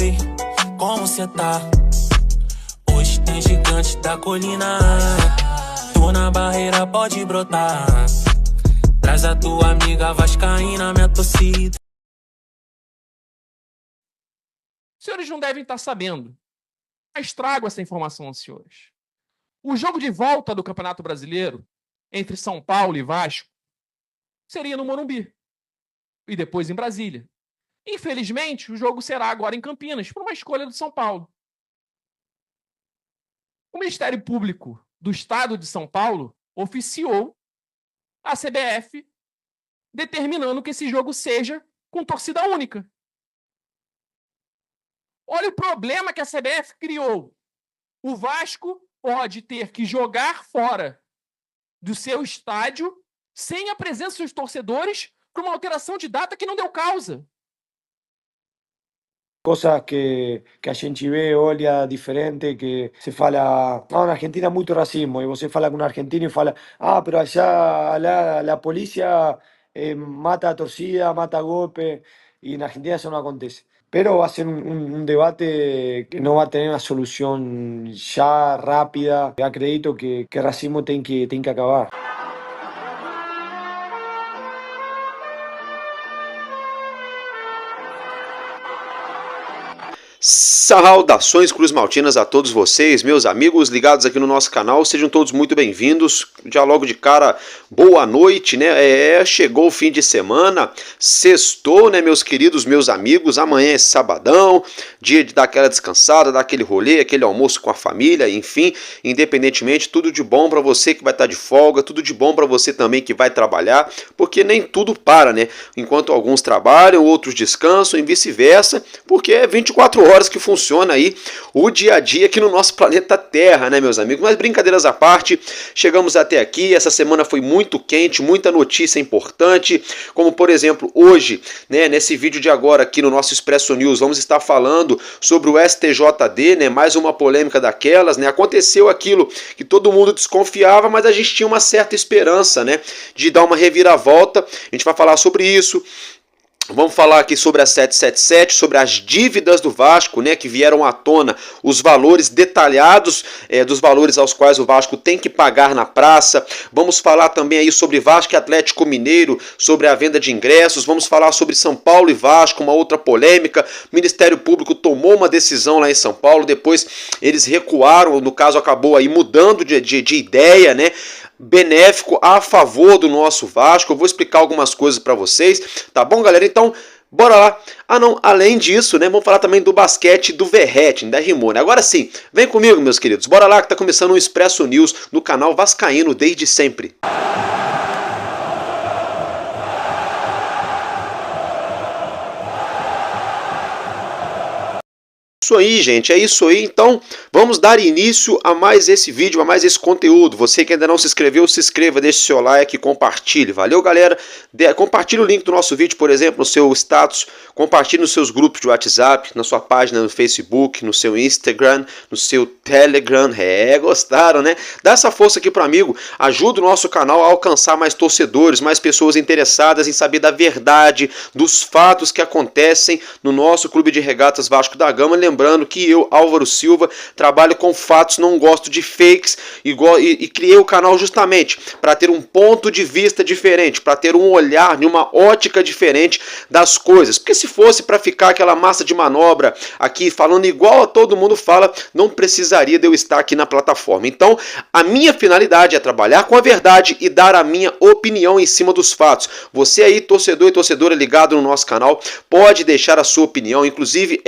Oi, como cê tá? Hoje tem gigante da colina. Tô na barreira, pode brotar. Traz a tua amiga vascaína, minha torcida. Os senhores não devem estar sabendo, mas trago essa informação aos senhores. O jogo de volta do Campeonato Brasileiro entre São Paulo e Vasco seria no Morumbi e depois em Brasília. Infelizmente, o jogo será agora em Campinas, por uma escolha do São Paulo. O Ministério Público do Estado de São Paulo oficiou a CBF determinando que esse jogo seja com torcida única. Olha o problema que a CBF criou. O Vasco pode ter que jogar fora do seu estádio sem a presença dos torcedores por uma alteração de data que não deu causa. Cosas que a gente vê, olha diferente, que se fala, na Argentina muito racismo, e você fala com um argentino e fala, pero allá la policía mata a torcida, mata a golpe, e na Argentina isso não acontece. Pero va a ser un debate que no va a tener una solución ya rápida. Acredito que el racismo tiene que acabar. Saudações cruzmaltinas a todos vocês, meus amigos ligados aqui no nosso canal, sejam todos muito bem-vindos. Já logo de cara, boa noite, né? Chegou o fim de semana, sextou, né, meus queridos, meus amigos. Amanhã é sabadão, dia de dar aquela descansada, dar aquele rolê, aquele almoço com a família, enfim, independentemente, tudo de bom para você que vai estar de folga, tudo de bom para você também que vai trabalhar, porque nem tudo para, né? Enquanto alguns trabalham, outros descansam e vice-versa, porque é 24 horas que funciona aí o dia a dia aqui no nosso planeta Terra, né, meus amigos? Mas brincadeiras à parte, chegamos até aqui. Essa semana foi muito quente, muita notícia importante, como por exemplo hoje, né, nesse vídeo de agora aqui no nosso Expresso News, vamos estar falando sobre o STJD, né, mais uma polêmica daquelas, né? Aconteceu aquilo que todo mundo desconfiava, mas a gente tinha uma certa esperança, né, de dar uma reviravolta. A gente vai falar sobre isso. Vamos falar aqui sobre a 777, sobre as dívidas do Vasco, né, que vieram à tona, os valores detalhados dos valores aos quais o Vasco tem que pagar na praça. Vamos falar também aí sobre Vasco e Atlético Mineiro, sobre a venda de ingressos. Vamos falar sobre São Paulo e Vasco, uma outra polêmica. O Ministério Público tomou uma decisão lá em São Paulo, depois eles recuaram, no caso acabou aí mudando de ideia, né, benéfico a favor do nosso Vasco. Eu vou explicar algumas coisas para vocês, tá bom, galera? Então, bora lá. Além disso, né, vamos falar também do basquete do Verratti, da Rimone. Agora sim, vem comigo, meus queridos. Bora lá que tá começando o Expresso News no canal Vascaíno desde sempre. Isso aí, gente, é isso aí. Então, vamos dar início a mais esse vídeo, a mais esse conteúdo. Você que ainda não se inscreveu, se inscreva, deixe seu like e compartilhe. Valeu, galera? Compartilhe o link do nosso vídeo, por exemplo, no seu status. Compartilhe nos seus grupos de WhatsApp, na sua página no Facebook, no seu Instagram, no seu Telegram. Gostaram, né? Dá essa força aqui pro amigo. Ajuda o nosso canal a alcançar mais torcedores, mais pessoas interessadas em saber da verdade, dos fatos que acontecem no nosso Clube de Regatas Vasco da Gama. Lembrando que eu, Álvaro Silva, trabalho com fatos, não gosto de fakes e criei o canal justamente para ter um ponto de vista diferente, para ter um olhar, uma ótica diferente das coisas. Porque se fosse para ficar aquela massa de manobra aqui falando igual a todo mundo fala, não precisaria de eu estar aqui na plataforma. Então, a minha finalidade é trabalhar com a verdade e dar a minha opinião em cima dos fatos. Você aí, torcedor e torcedora ligado no nosso canal, pode deixar a sua opinião. Inclusive,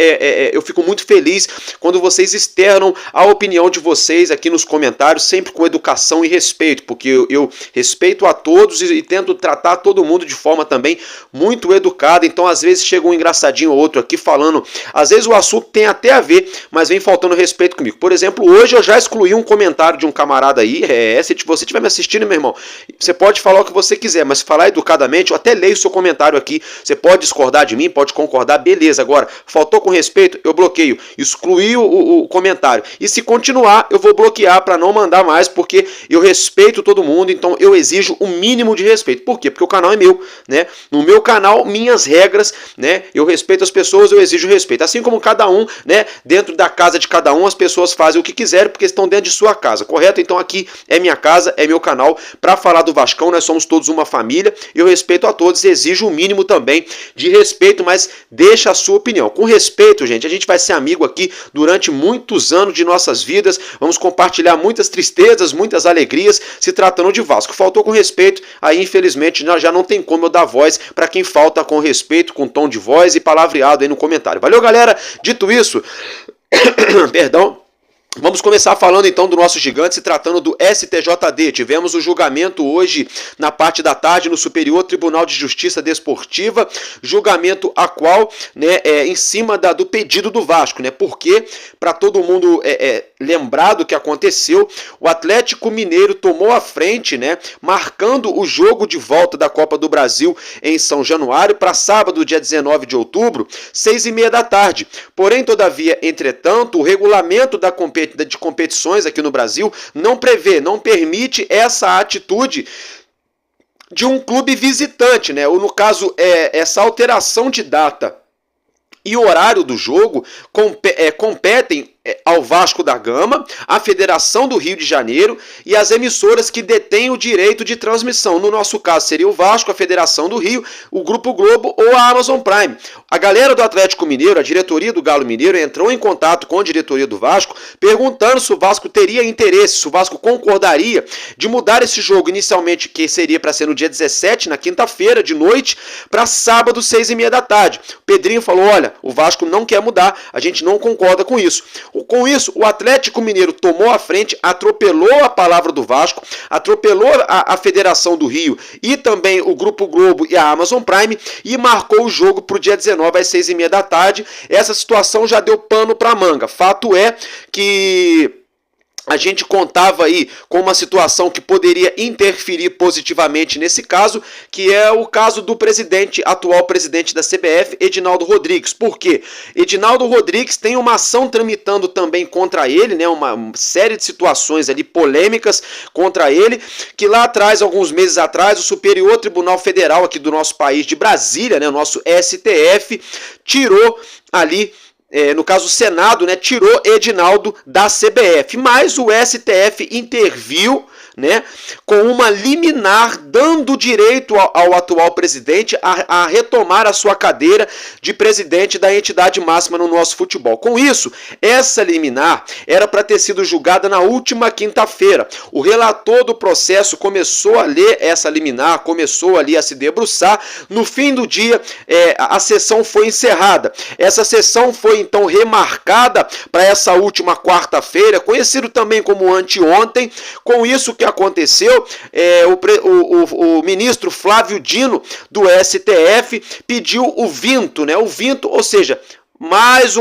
eu fico muito feliz quando vocês externam a opinião de vocês aqui nos comentários, sempre com educação e respeito, porque eu respeito a todos e tento tratar todo mundo de forma também muito educada. Então às vezes chega um engraçadinho ou outro aqui falando, às vezes o assunto tem até a ver, mas vem faltando respeito comigo. Por exemplo, hoje eu já excluí um comentário de um camarada aí, se você estiver me assistindo, meu irmão, você pode falar o que você quiser, mas falar educadamente, eu até leio o seu comentário aqui, você pode discordar de mim, pode concordar, beleza. Agora, faltou com respeito, eu bloqueio. bloqueio, excluir o comentário. E se continuar, eu vou bloquear para não mandar mais, porque eu respeito todo mundo, então eu exijo o mínimo de respeito. Por quê? Porque o canal é meu, né? No meu canal, minhas regras, né? Eu respeito as pessoas, eu exijo respeito. Assim como cada um, né? Dentro da casa de cada um, as pessoas fazem o que quiserem, porque estão dentro de sua casa, correto? Então aqui é minha casa, é meu canal, para falar do Vascão, nós somos todos uma família, eu respeito a todos, exijo o mínimo também de respeito, mas deixa a sua opinião. Com respeito, gente, a gente vai ser amigo aqui durante muitos anos de nossas vidas, vamos compartilhar muitas tristezas, muitas alegrias, se tratando de Vasco. Faltou com respeito, aí infelizmente já não tem como eu dar voz para quem falta com respeito, com tom de voz e palavreado aí no comentário. Valeu, galera? Dito isso, perdão. Vamos começar falando então do nosso gigante, se tratando do STJD. Tivemos o julgamento hoje na parte da tarde no Superior Tribunal de Justiça Desportiva, julgamento a qual, né, em cima do pedido do Vasco, né? Porque, para todo mundo lembrar do que aconteceu, o Atlético Mineiro tomou a frente, né, marcando o jogo de volta da Copa do Brasil em São Januário para sábado, dia 19 de outubro, 6h30 da tarde. Porém, todavia, entretanto, o regulamento de competições aqui no Brasil não permite essa atitude de um clube visitante, né? Ou no caso, essa alteração de data e horário do jogo competem ao Vasco da Gama, à Federação do Rio de Janeiro e às emissoras que detêm o direito de transmissão. No nosso caso seria o Vasco, a Federação do Rio, o Grupo Globo ou a Amazon Prime. A galera do Atlético Mineiro, a diretoria do Galo Mineiro, entrou em contato com a diretoria do Vasco, perguntando se o Vasco teria interesse, se o Vasco concordaria de mudar esse jogo inicialmente, que seria para ser no dia 17, na quinta-feira de noite, para sábado, 6h30 da tarde. O Pedrinho falou, olha, o Vasco não quer mudar, a gente não concorda com isso. Com isso, o Atlético Mineiro tomou a frente, atropelou a palavra do Vasco, atropelou a Federação do Rio e também o Grupo Globo e a Amazon Prime e marcou o jogo para o dia 19 às 6h30 da tarde. Essa situação já deu pano para manga. Fato é que a gente contava aí com uma situação que poderia interferir positivamente nesse caso, que é o caso do atual presidente da CBF, Edinaldo Rodrigues. Por quê? Edinaldo Rodrigues tem uma ação tramitando também contra ele, né? Uma série de situações ali polêmicas contra ele, que lá atrás, alguns meses atrás, o Superior Tribunal Federal aqui do nosso país, de Brasília, né? O nosso STF, tirou ali, no caso o Senado, né, tirou Edinaldo da CBF, mas o STF interviu, né, com uma liminar dando direito ao atual presidente a retomar a sua cadeira de presidente da entidade máxima no nosso futebol. Com isso, essa liminar era para ter sido julgada na última quinta-feira. O relator do processo começou a ler essa liminar, começou ali a se debruçar. No fim do dia, a sessão foi encerrada. Essa sessão foi então remarcada para essa última quarta-feira, conhecido também como anteontem. Com isso, que aconteceu, o ministro Flávio Dino do STF pediu o vinto, né? O vinto, ou seja, mais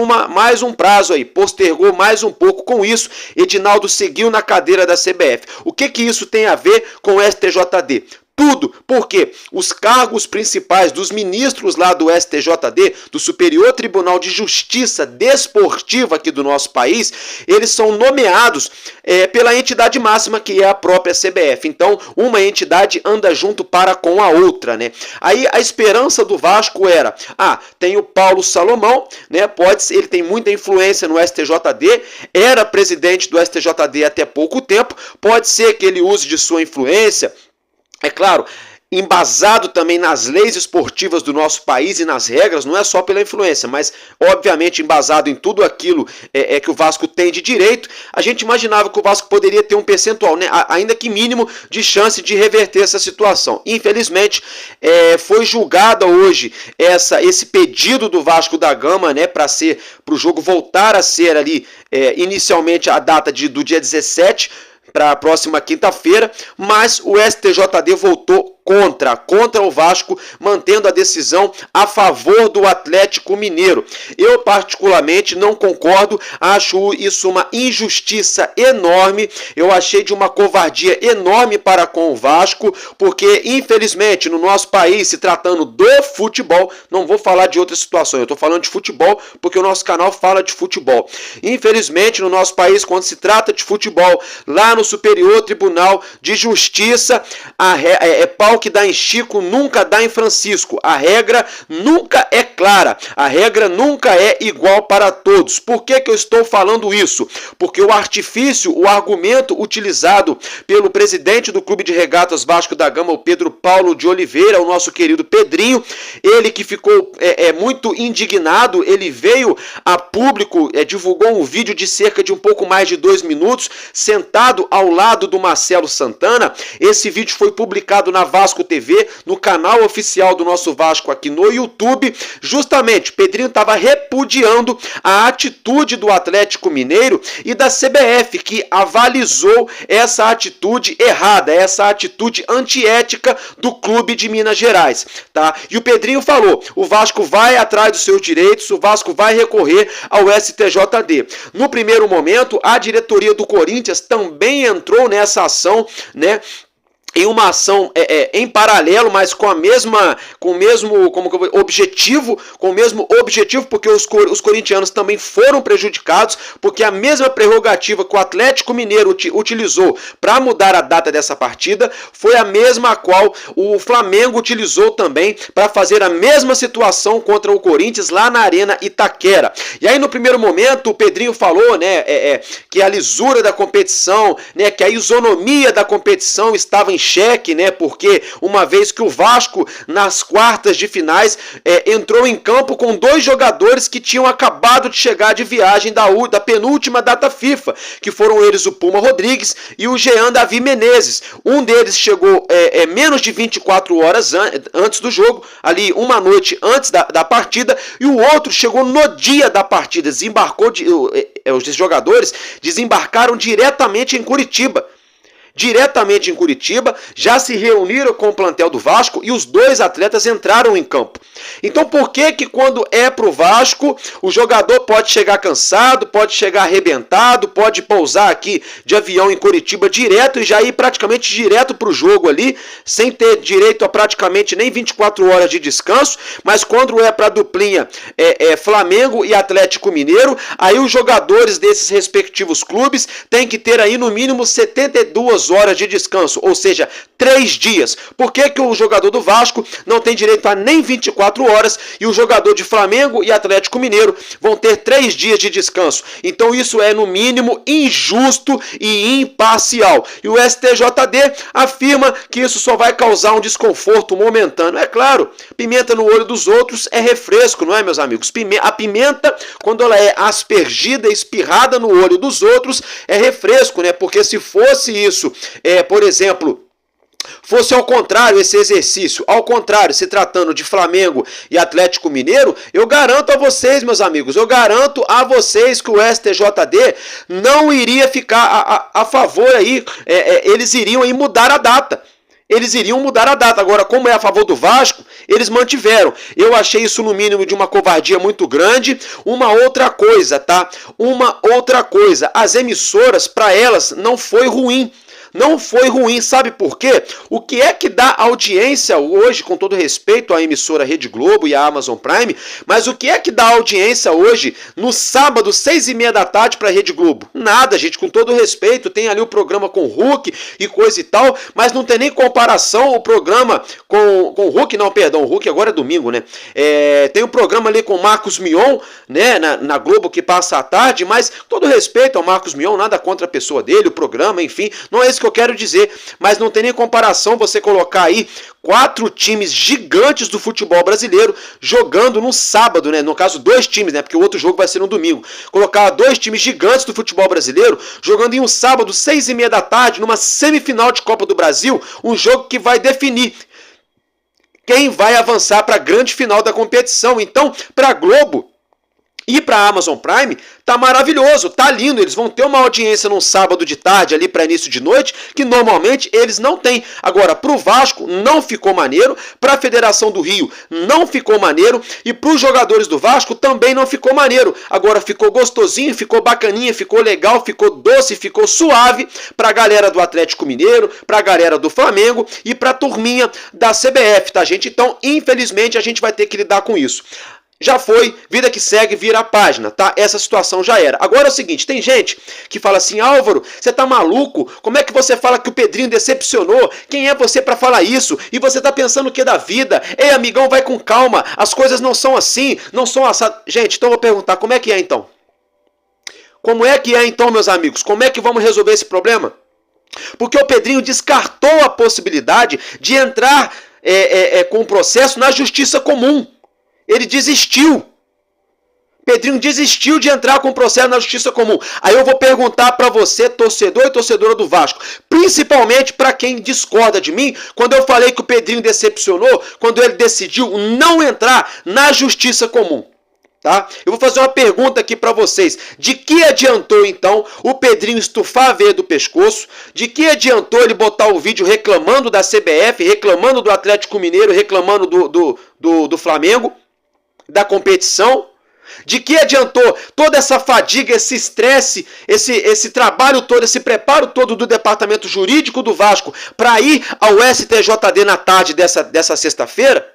um prazo aí, postergou mais um pouco. Com isso, Edinaldo seguiu na cadeira da CBF. O que isso tem a ver com o STJD? Tudo, porque os cargos principais dos ministros lá do STJD, do Superior Tribunal de Justiça Desportiva aqui do nosso país, eles são nomeados pela entidade máxima, que é a própria CBF. Então, uma entidade anda junto para com a outra, né? Aí a esperança do Vasco era, tem o Paulo Salomão, né? Ele tem muita influência no STJD, era presidente do STJD até pouco tempo, pode ser que ele use de sua influência, é claro, embasado também nas leis esportivas do nosso país e nas regras, não é só pela influência, mas obviamente embasado em tudo aquilo que o Vasco tem de direito. A gente imaginava que o Vasco poderia ter um percentual, né, ainda que mínimo, de chance de reverter essa situação. Infelizmente, foi julgada hoje esse pedido do Vasco da Gama, né, para o jogo voltar a ser ali, inicialmente a data do dia 17, para a próxima quinta-feira, mas o STJD votou contra o Vasco, mantendo a decisão a favor do Atlético Mineiro. Eu particularmente não concordo, acho isso uma injustiça enorme, eu achei de uma covardia enorme para com o Vasco, porque infelizmente no nosso país, se tratando do futebol, não vou falar de outras situações, eu estou falando de futebol porque o nosso canal fala de futebol. Infelizmente no nosso país, quando se trata de futebol, lá no Superior Tribunal de Justiça, é pau que dá em Chico, nunca dá em Francisco. A regra nunca é clara, a regra nunca é igual para todos. Por que eu estou falando isso? Porque o artifício, o argumento utilizado pelo presidente do Clube de Regatas Vasco da Gama, o Pedro Paulo de Oliveira, o nosso querido Pedrinho, ele que ficou muito indignado, ele veio a público, divulgou um vídeo de cerca de um pouco mais de 2 minutos, sentado ao lado do Marcelo Santana. Esse vídeo foi publicado na Vasco TV, no canal oficial do nosso Vasco aqui no YouTube. Justamente, Pedrinho estava repudiando a atitude do Atlético Mineiro e da CBF, que avalizou essa atitude errada, essa atitude antiética do clube de Minas Gerais, tá? E o Pedrinho falou, o Vasco vai atrás dos seus direitos, o Vasco vai recorrer ao STJD. No primeiro momento, a diretoria do Corinthians também entrou nessa ação, né? Em uma ação em paralelo, mas com o mesmo objetivo, porque os corintianos também foram prejudicados, porque a mesma prerrogativa que o Atlético Mineiro utilizou para mudar a data dessa partida foi a mesma a qual o Flamengo utilizou também para fazer a mesma situação contra o Corinthians lá na Arena Itaquera. E aí no primeiro momento o Pedrinho falou, né, que a lisura da competição, né, que a isonomia da competição estava em xeque, né? Porque uma vez que o Vasco nas quartas de finais entrou em campo com 2 jogadores que tinham acabado de chegar de viagem da penúltima data FIFA, que foram eles o Puma Rodrigues e o Jean Davi Menezes. Um deles chegou menos de 24 horas antes do jogo, ali uma noite antes da partida, e o outro chegou no dia da partida, os jogadores desembarcaram diretamente em Curitiba, já se reuniram com o plantel do Vasco e os 2 atletas entraram em campo. Então por que quando é pro Vasco, o jogador pode chegar cansado, pode chegar arrebentado, pode pousar aqui de avião em Curitiba direto e já ir praticamente direto pro jogo ali, sem ter direito a praticamente nem 24 horas de descanso, mas quando é pra duplinha Flamengo e Atlético Mineiro, aí os jogadores desses respectivos clubes têm que ter aí no mínimo 72 horas de descanso, ou seja, 3 dias. Por que o jogador do Vasco não tem direito a nem 24 horas e o jogador de Flamengo e Atlético Mineiro vão ter 3 dias de descanso? Então isso é no mínimo injusto e imparcial. E o STJD afirma que isso só vai causar um desconforto momentâneo. É claro, pimenta no olho dos outros é refresco, não é, meus amigos? A pimenta, quando ela é aspergida, espirrada no olho dos outros, é refresco, né? Porque se fosse isso, por exemplo, fosse ao contrário esse exercício, ao contrário, se tratando de Flamengo e Atlético Mineiro, eu garanto a vocês, meus amigos, eu garanto a vocês que o STJD não iria ficar a favor aí, eles iriam aí mudar a data. Agora, como é a favor do Vasco, eles mantiveram. Eu achei isso no mínimo de uma covardia muito grande. Uma outra coisa, as emissoras, para elas, não foi ruim. Não foi ruim, sabe por quê? O que é que dá audiência hoje, com todo respeito à emissora Rede Globo e à Amazon Prime, mas o que é que dá audiência hoje no sábado, 6h30 da tarde para a Rede Globo? Nada, gente, com todo respeito, tem ali o programa com o Hulk e coisa e tal, mas não tem nem comparação o programa com o Hulk, não, perdão, o Hulk agora é domingo, né? Tem o programa ali com o Marcos Mion, né, na Globo que passa à tarde, mas com todo respeito ao Marcos Mion, nada contra a pessoa dele, o programa, enfim, não é isso que eu quero dizer, mas não tem nem comparação você colocar aí 4 times gigantes do futebol brasileiro jogando no sábado, né? No caso, 2 times, né? Porque o outro jogo vai ser no domingo. Colocar 2 times gigantes do futebol brasileiro jogando em um sábado, 6h30 da tarde, numa semifinal de Copa do Brasil, um jogo que vai definir quem vai avançar para a grande final da competição. Então, para a Globo, ir para a Amazon Prime, tá maravilhoso, tá lindo. Eles vão ter uma audiência num sábado de tarde ali para início de noite, que normalmente eles não têm. Agora, pro Vasco não ficou maneiro, pra Federação do Rio não ficou maneiro e pros jogadores do Vasco também não ficou maneiro. Agora ficou gostosinho, ficou bacaninha, ficou legal, ficou doce, ficou suave pra galera do Atlético Mineiro, pra galera do Flamengo e pra turminha da CBF, tá, gente? Então, infelizmente, a gente vai ter que lidar com isso. Já foi, vida que segue, vira a página, tá? Essa situação já era. Agora é o seguinte, tem gente que fala assim, Álvaro, você tá maluco? Como é que você fala que o Pedrinho decepcionou? Quem é você pra falar isso? E você tá pensando o que da vida? Ei, amigão, vai com calma, as coisas não são assim, não são assadas. Gente, então eu vou perguntar, como é que é então? Como é que é então, meus amigos? Como é que vamos resolver esse problema? Porque o Pedrinho descartou a possibilidade de entrar com o processo na justiça comum. Ele desistiu. Pedrinho desistiu de entrar com o processo na justiça comum. Aí eu vou perguntar para você, torcedor e torcedora do Vasco, principalmente para quem discorda de mim, quando eu falei que o Pedrinho decepcionou, quando ele decidiu não entrar na justiça comum. Tá? Eu vou fazer uma pergunta aqui para vocês. De que adiantou então o Pedrinho estufar a veia do pescoço? De que adiantou ele botar o vídeo reclamando da CBF, reclamando do Atlético Mineiro, reclamando do Flamengo? Da competição? De que adiantou toda essa fadiga, esse estresse, esse trabalho todo, esse preparo todo do departamento jurídico do Vasco para ir ao STJD na tarde dessa sexta-feira?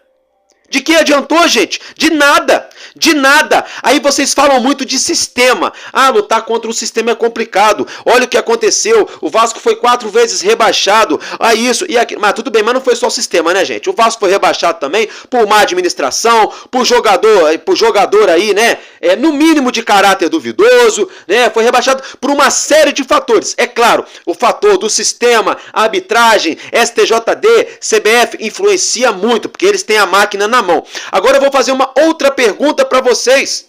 De que adiantou, gente? De nada. De nada. Aí vocês falam muito de sistema. Ah, lutar contra o sistema é complicado. Olha o que aconteceu. O Vasco foi 4 vezes rebaixado. Ah, isso e aquilo. Mas tudo bem, mas não foi só o sistema, né, gente? O Vasco foi rebaixado também por má administração, por jogador aí, né? No mínimo de caráter duvidoso, né? Foi rebaixado por uma série de fatores. É claro, o fator do sistema, a arbitragem, STJD, CBF influencia muito, porque eles têm a máquina na mão. Agora eu vou fazer uma outra pergunta para vocês.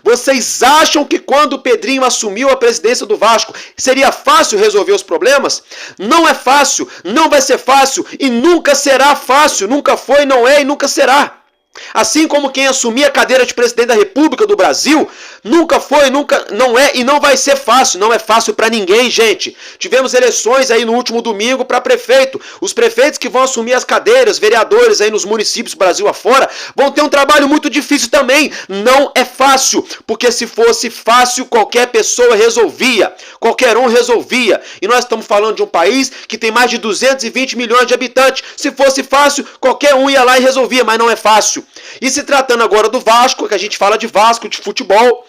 Vocês acham que quando o Pedrinho assumiu a presidência do Vasco seria fácil resolver os problemas? Não é fácil, não vai ser fácil e nunca será fácil. Nunca foi, não é e nunca será. Assim como quem assumir a cadeira de presidente da República do Brasil, nunca foi, nunca, não é e não vai ser fácil. Não é fácil para ninguém, gente. Tivemos eleições aí no último domingo para prefeito. Os prefeitos que vão assumir as cadeiras, vereadores aí nos municípios Brasil afora, vão ter um trabalho muito difícil também. Não é fácil, porque se fosse fácil, qualquer pessoa resolvia. Qualquer um resolvia. E nós estamos falando de um país que tem mais de 220 milhões de habitantes. Se fosse fácil, qualquer um ia lá e resolvia, mas não é fácil. E se tratando agora do Vasco, que a gente fala de Vasco, de futebol,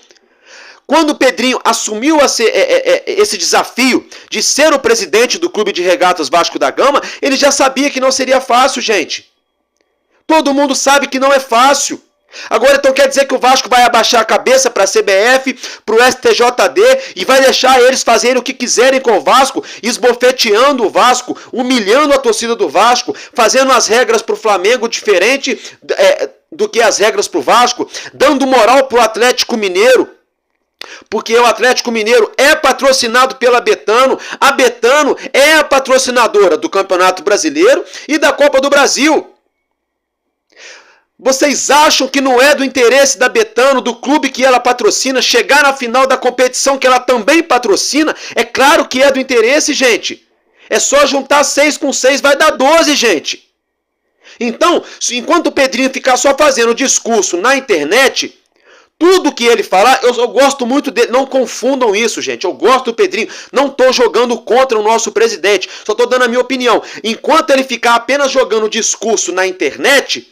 quando o Pedrinho assumiu esse desafio de ser o presidente do Clube de Regatas Vasco da Gama, ele já sabia que não seria fácil, gente. Todo mundo sabe que não é fácil. Agora então quer dizer que o Vasco vai abaixar a cabeça para a CBF, para o STJD e vai deixar eles fazerem o que quiserem com o Vasco, esbofeteando o Vasco, humilhando a torcida do Vasco, fazendo as regras para o Flamengo diferente do que as regras para o Vasco, dando moral para o Atlético Mineiro. Porque o Atlético Mineiro é patrocinado pela Betano, a Betano é a patrocinadora do Campeonato Brasileiro e da Copa do Brasil. Vocês acham que não é do interesse da Betano, do clube que ela patrocina, chegar na final da competição que ela também patrocina? É claro que é do interesse, gente. É só juntar 6 com 6, vai dar 12, gente. Então, enquanto o Pedrinho ficar só fazendo discurso na internet, tudo que ele falar, eu gosto muito dele. Não confundam isso, gente. Eu gosto do Pedrinho. Não estou jogando contra o nosso presidente. Só estou dando a minha opinião. Enquanto ele ficar apenas jogando discurso na internet,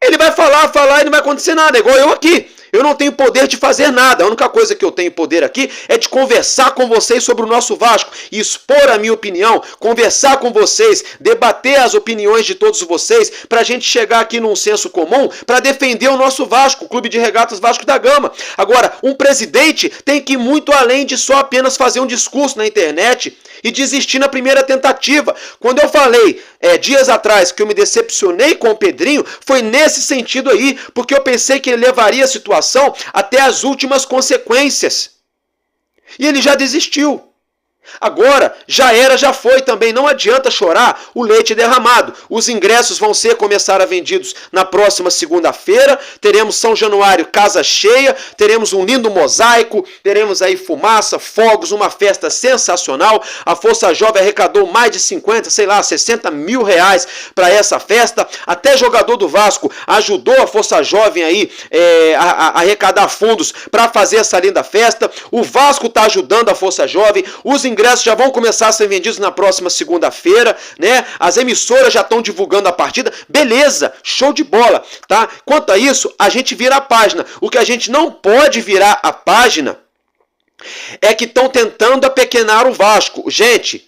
ele vai falar e não vai acontecer nada, igual eu aqui. Eu não tenho poder de fazer nada. A única coisa que eu tenho poder aqui é de conversar com vocês sobre o nosso Vasco, expor a minha opinião, conversar com vocês, debater as opiniões de todos vocês, para a gente chegar aqui num senso comum, para defender o nosso Vasco, o Clube de Regatas Vasco da Gama. Agora, um presidente tem que ir muito além de só apenas fazer um discurso na internet e desistir na primeira tentativa. Quando eu falei dias atrás que eu me decepcionei com o Pedrinho, foi nesse sentido aí, porque eu pensei que ele levaria a situação até as últimas consequências. E ele já desistiu. Agora, já era, já foi também. Não adianta chorar o leite derramado. Os ingressos vão começar a vendidos na próxima segunda-feira. Teremos São Januário, casa cheia. Teremos um lindo mosaico. Teremos aí fumaça, fogos, uma festa sensacional. A Força Jovem arrecadou mais de 60 mil reais para essa festa. Até jogador do Vasco ajudou a Força Jovem aí a arrecadar fundos para fazer essa linda festa. O Vasco está ajudando a Força Jovem. Os ingressos já vão começar a ser vendidos na próxima segunda-feira, né? As emissoras já estão divulgando a partida. Beleza, show de bola, tá? Quanto a isso, a gente vira a página. O que a gente não pode virar a página é que estão tentando apequenar o Vasco. Gente,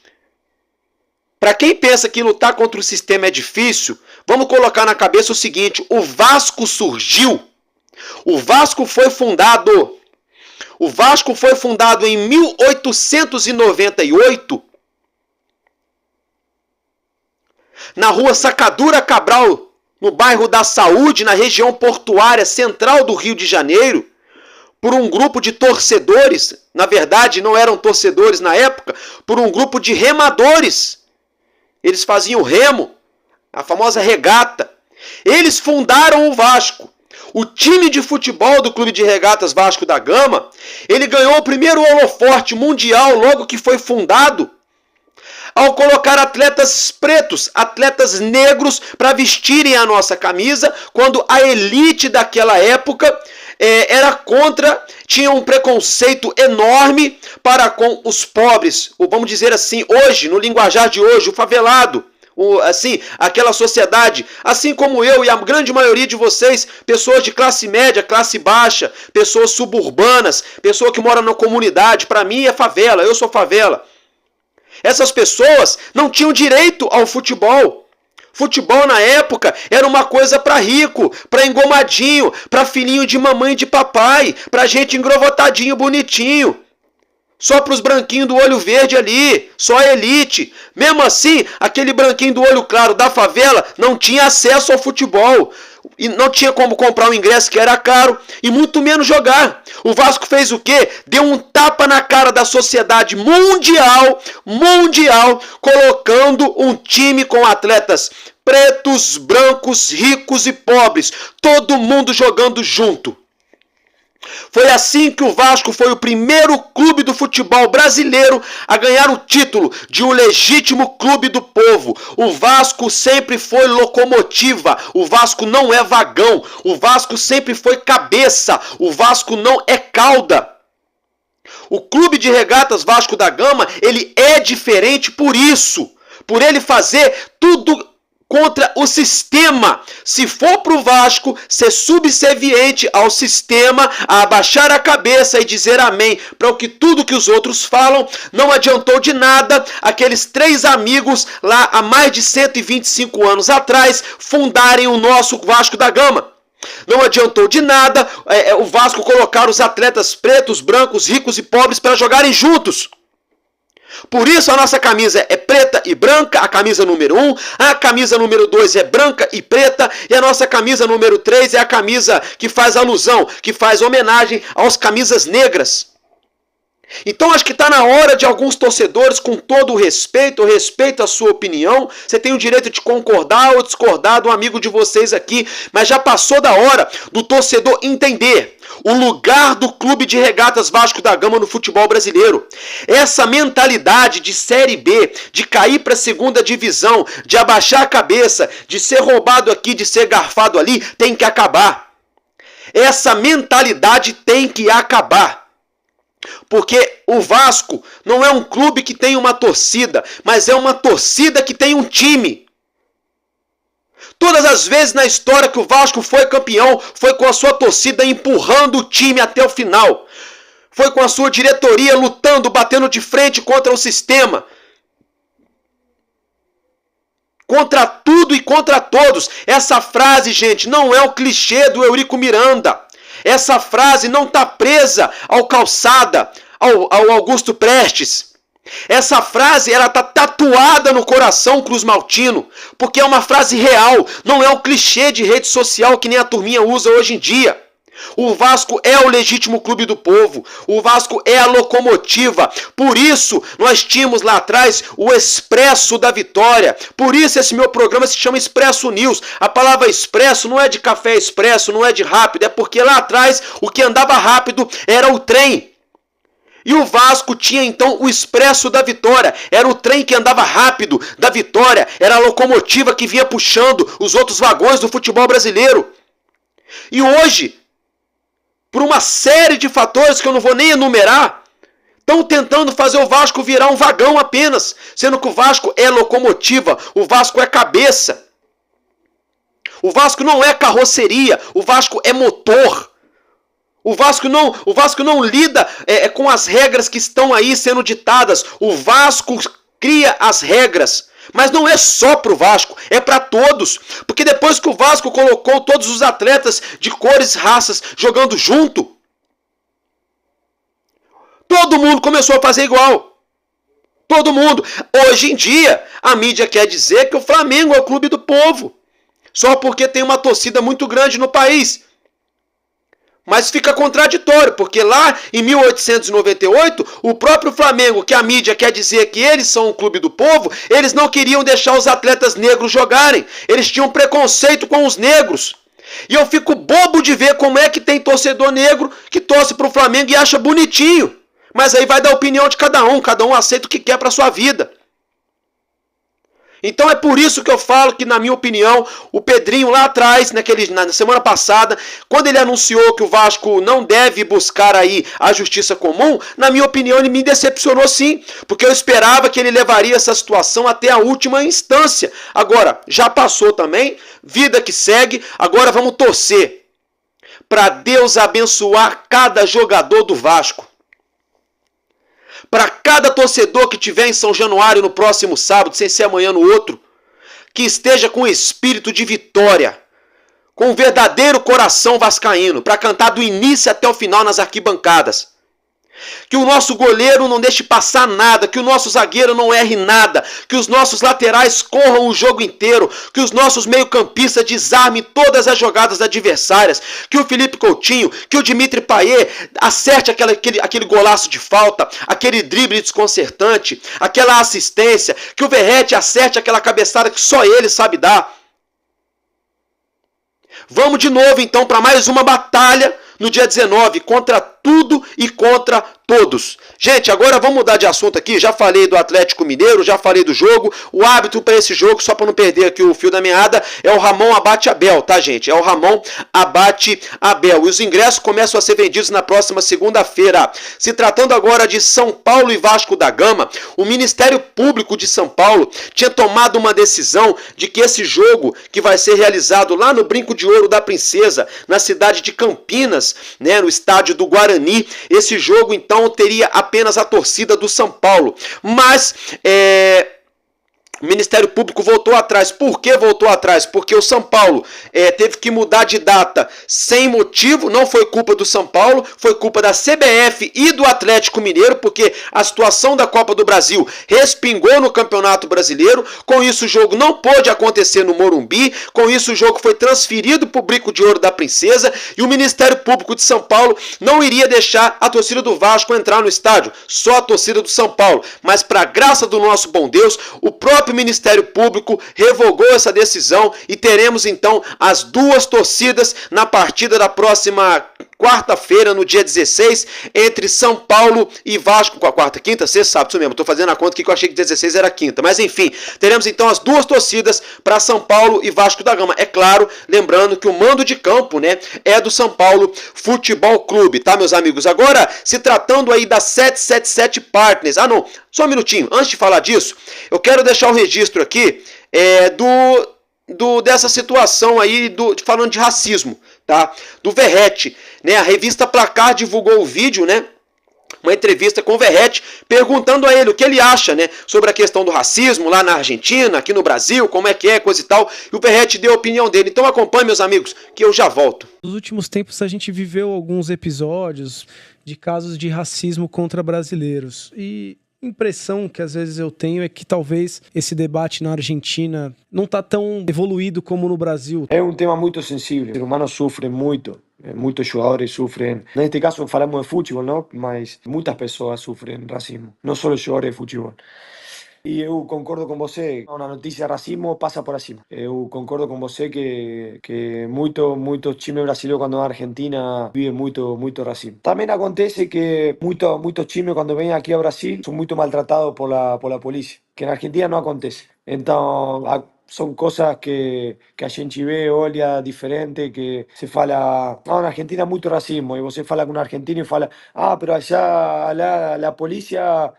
para quem pensa que lutar contra o sistema é difícil, vamos colocar na cabeça o seguinte: o Vasco surgiu, o Vasco foi fundado em 1898, na rua Sacadura Cabral, no bairro da Saúde, na região portuária central do Rio de Janeiro, por um grupo de torcedores. Na verdade, não eram torcedores na época, por um grupo de remadores. Eles faziam remo, a famosa regata. Eles fundaram o Vasco. O time de futebol do Clube de Regatas Vasco da Gama, ele ganhou o primeiro holofote mundial logo que foi fundado, ao colocar atletas pretos, atletas negros, para vestirem a nossa camisa, quando a elite daquela época era contra, tinha um preconceito enorme para com os pobres, ou vamos dizer assim, hoje, no linguajar de hoje, o favelado. Assim, aquela sociedade, assim como eu e a grande maioria de vocês, pessoas de classe média, classe baixa, pessoas suburbanas, pessoa que mora na comunidade, para mim é favela, eu sou favela. Essas pessoas não tinham direito ao futebol. Futebol na época era uma coisa para rico, para engomadinho, para filhinho de mamãe e de papai, para gente engrovotadinho, bonitinho. Só para os branquinhos do olho verde ali, só a elite. Mesmo assim, aquele branquinho do olho claro da favela não tinha acesso ao futebol. E não tinha como comprar um ingresso que era caro e muito menos jogar. O Vasco fez o quê? Deu um tapa na cara da sociedade mundial, colocando um time com atletas pretos, brancos, ricos e pobres. Todo mundo jogando junto. Foi assim que o Vasco foi o primeiro clube do futebol brasileiro a ganhar o título de um legítimo clube do povo. O Vasco sempre foi locomotiva, o Vasco não é vagão, o Vasco sempre foi cabeça, o Vasco não é cauda. O Clube de Regatas Vasco da Gama, ele é diferente por isso, por ele fazer tudo contra o sistema. Se for para o Vasco ser subserviente ao sistema, a abaixar a cabeça e dizer amém para tudo que os outros falam, não adiantou de nada aqueles 3 amigos lá há mais de 125 anos atrás fundarem o nosso Vasco da Gama. Não adiantou de nada o Vasco colocar os atletas pretos, brancos, ricos e pobres para jogarem juntos. Por isso a nossa camisa é preta e branca, a camisa número 1, a camisa número 2 é branca e preta, e a nossa camisa número 3 é a camisa que faz alusão, que faz homenagem aos camisas negras. Então acho que está na hora de alguns torcedores, com todo o respeito, eu respeito a sua opinião, você tem o direito de concordar ou discordar do amigo de vocês aqui, mas já passou da hora do torcedor entender o lugar do Clube de Regatas Vasco da Gama no futebol brasileiro. Essa mentalidade de Série B, de cair para a segunda divisão, de abaixar a cabeça, de ser roubado aqui, de ser garfado ali, tem que acabar. Essa mentalidade tem que acabar. Porque o Vasco não é um clube que tem uma torcida, mas é uma torcida que tem um time. Todas as vezes na história que o Vasco foi campeão, foi com a sua torcida empurrando o time até o final. Foi com a sua diretoria lutando, batendo de frente contra o sistema. Contra tudo e contra todos. Essa frase, gente, não é o clichê do Eurico Miranda. Essa frase não está presa ao Calçada, ao Augusto Prestes. Essa frase ela está tatuada no coração cruzmaltino, porque é uma frase real, não é um clichê de rede social que nem a turminha usa hoje em dia. O Vasco é o legítimo clube do povo. O Vasco é a locomotiva. Por isso, nós tínhamos lá atrás o Expresso da Vitória. Por isso, esse meu programa se chama Expresso News. A palavra expresso não é de café expresso, não é de rápido. É porque lá atrás, o que andava rápido era o trem. E o Vasco tinha então o Expresso da Vitória. Era o trem que andava rápido da Vitória. Era a locomotiva que vinha puxando os outros vagões do futebol brasileiro. E hoje, por uma série de fatores que eu não vou nem enumerar, estão tentando fazer o Vasco virar um vagão apenas, sendo que o Vasco é locomotiva, o Vasco é cabeça. O Vasco não é carroceria, o Vasco é motor. O Vasco não lida com as regras que estão aí sendo ditadas. O Vasco cria as regras. Mas não é só para o Vasco, é para todos. Porque depois que o Vasco colocou todos os atletas de cores e raças jogando junto, todo mundo começou a fazer igual. Todo mundo. Hoje em dia, a mídia quer dizer que o Flamengo é o clube do povo. Só porque tem uma torcida muito grande no país. Mas fica contraditório, porque lá em 1898, o próprio Flamengo, que a mídia quer dizer que eles são um clube do povo, eles não queriam deixar os atletas negros jogarem. Eles tinham preconceito com os negros. E eu fico bobo de ver como é que tem torcedor negro que torce para o Flamengo e acha bonitinho. Mas aí vai da opinião de cada um aceita o que quer para sua vida. Então é por isso que eu falo que, na minha opinião, o Pedrinho lá atrás, na semana passada, quando ele anunciou que o Vasco não deve buscar aí a justiça comum, na minha opinião ele me decepcionou sim, porque eu esperava que ele levaria essa situação até a última instância. Agora, já passou também, vida que segue, agora vamos torcer para Deus abençoar cada jogador do Vasco. Para cada torcedor que tiver em São Januário no próximo sábado, sem ser amanhã no outro, que esteja com espírito de vitória, com um verdadeiro coração vascaíno, para cantar do início até o final nas arquibancadas. Que o nosso goleiro não deixe passar nada, que o nosso zagueiro não erre nada, que os nossos laterais corram o jogo inteiro, que os nossos meio-campistas desarmem todas as jogadas adversárias, que o Felipe Coutinho, que o Dimitri Payet acerte aquele golaço de falta, aquele drible desconcertante, aquela assistência, que o Verratti acerte aquela cabeçada que só ele sabe dar. Vamos de novo então para mais uma batalha no dia 19, contra tudo e contra todos. Gente, agora vamos mudar de assunto aqui. Já falei do Atlético Mineiro, já falei do jogo. O árbitro para esse jogo, só para não perder aqui o fio da meada, é o Ramon Abate Abel, tá, gente? É o Ramon Abate Abel. E os ingressos começam a ser vendidos na próxima segunda-feira. Se tratando agora de São Paulo e Vasco da Gama, o Ministério Público de São Paulo tinha tomado uma decisão de que esse jogo, que vai ser realizado lá no Brinco de Ouro da Princesa, na cidade de Campinas, né, no estádio do Guarani, esse jogo então teria apenas a torcida do São Paulo. Mas o Ministério Público voltou atrás. Por que voltou atrás? Porque o São Paulo teve que mudar de data sem motivo. Não foi culpa do São Paulo, foi culpa da CBF e do Atlético Mineiro, porque a situação da Copa do Brasil respingou no Campeonato Brasileiro. Com isso o jogo não pôde acontecer no Morumbi. Com isso o jogo foi transferido para o Brinco de Ouro da Princesa. E o Ministério Público de São Paulo não iria deixar a torcida do Vasco entrar no estádio. Só a torcida do São Paulo. Mas para graça do nosso bom Deus, o próprio Ministério Público revogou essa decisão e teremos então as duas torcidas na partida da próxima quarta-feira, no dia 16, entre São Paulo e Vasco. Com a quarta, quinta, sexta, sábado, isso mesmo. Estou fazendo a conta aqui que eu achei que 16 era quinta. Mas enfim, teremos então as duas torcidas para São Paulo e Vasco da Gama. É claro, lembrando que o mando de campo, né, é do São Paulo Futebol Clube, tá, meus amigos? Agora, se tratando aí da 777 Partners. Ah, não, só um minutinho. Antes de falar disso, eu quero deixar um registro aqui dessa situação aí, falando de racismo, tá? Do Verratti, né? A revista Placar divulgou o vídeo, né? Uma entrevista com o Verratti, perguntando a ele o que ele acha, né, sobre a questão do racismo lá na Argentina, aqui no Brasil, como é que é, coisa e tal. E o Verratti deu a opinião dele. Então acompanhe, meus amigos, que eu já volto. Nos últimos tempos a gente viveu alguns episódios de casos de racismo contra brasileiros. E impressão que às vezes eu tenho é que talvez esse debate na Argentina não está tão evoluído como no Brasil. É um tema muito sensível. Os humanos sofrem muito. Muitos jogadores sofrem. Neste caso falamos de futebol, não? Mas muitas pessoas sofrem racismo. Não só os jogadores de futebol. E eu concordo com você, uma notícia de racismo passa por acima. Eu concordo com você que muitos times brasileiros quando vão à Argentina vivem muito racismo. Também acontece que muitos times quando vêm aqui ao Brasil são muito maltratados por la polícia, que na Argentina não acontece. Então, são coisas que a gente vê, olha diferente, que se fala, na Argentina há muito racismo, e você fala com um argentino e fala, pero allá a polícia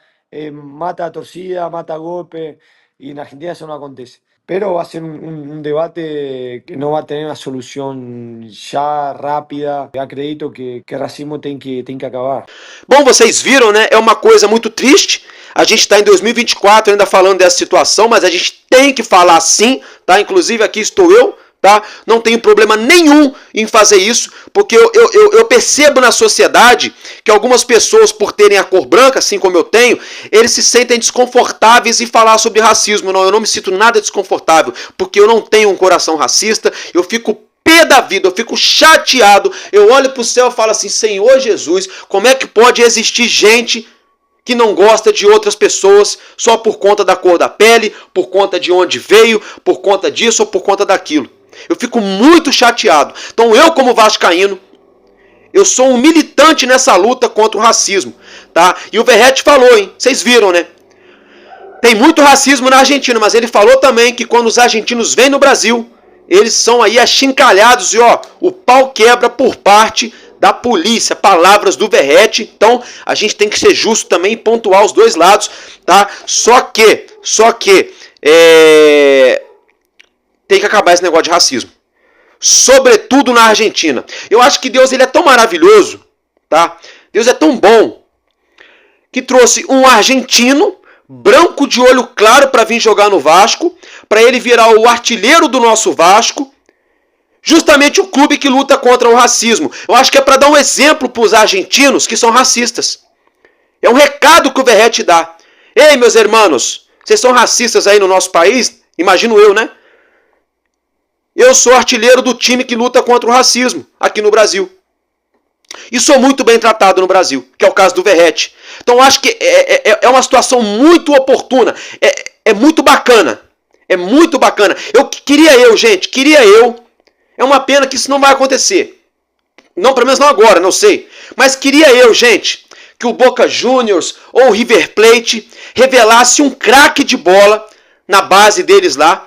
mata a torcida, mata a golpe, y en Argentina eso no acontece. Pero va a ser un debate que no va a tener una solución ya rápida. Eu acredito que o racismo tem que acabar. Bom, vocês viram, né? É uma coisa muito triste. A gente está em 2024 ainda falando dessa situação, mas a gente tem que falar sim, tá? Inclusive aqui estou eu, tá? Não tenho problema nenhum em fazer isso, porque eu percebo na sociedade que algumas pessoas, por terem a cor branca, assim como eu tenho, eles se sentem desconfortáveis em falar sobre racismo. Não, eu não me sinto nada desconfortável, porque eu não tenho um coração racista, eu fico pé da vida, eu fico chateado, eu olho pro céu e falo assim, Senhor Jesus, como é que pode existir gente que não gosta de outras pessoas só por conta da cor da pele, por conta de onde veio, por conta disso ou por conta daquilo. Eu fico muito chateado. Então eu, como vascaíno, eu sou um militante nessa luta contra o racismo, tá? E o Verratti falou, hein? Vocês viram, né? Tem muito racismo na Argentina, mas ele falou também que quando os argentinos vêm no Brasil, eles são aí achincalhados e ó, o pau quebra por parte da polícia. Palavras do Verratti. Então a gente tem que ser justo também e pontuar os dois lados, tá? Só que tem que acabar esse negócio de racismo. Sobretudo na Argentina. Eu acho que Deus ele é tão maravilhoso, tá? Deus é tão bom que trouxe um argentino branco de olho claro para vir jogar no Vasco, para ele virar o artilheiro do nosso Vasco, justamente o clube que luta contra o racismo. Eu acho que é para dar um exemplo para os argentinos que são racistas. É um recado que o Verratti dá. Ei, meus irmãos, vocês são racistas aí no nosso país? Imagino eu, né? Eu sou artilheiro do time que luta contra o racismo aqui no Brasil. E sou muito bem tratado no Brasil, que é o caso do Verratti. Então acho que é uma situação muito oportuna. É muito bacana. É muito bacana. Gente. É uma pena que isso não vai acontecer. Não, pelo menos não agora, não sei. Mas queria eu, gente, que o Boca Juniors ou o River Plate revelasse um craque de bola na base deles lá.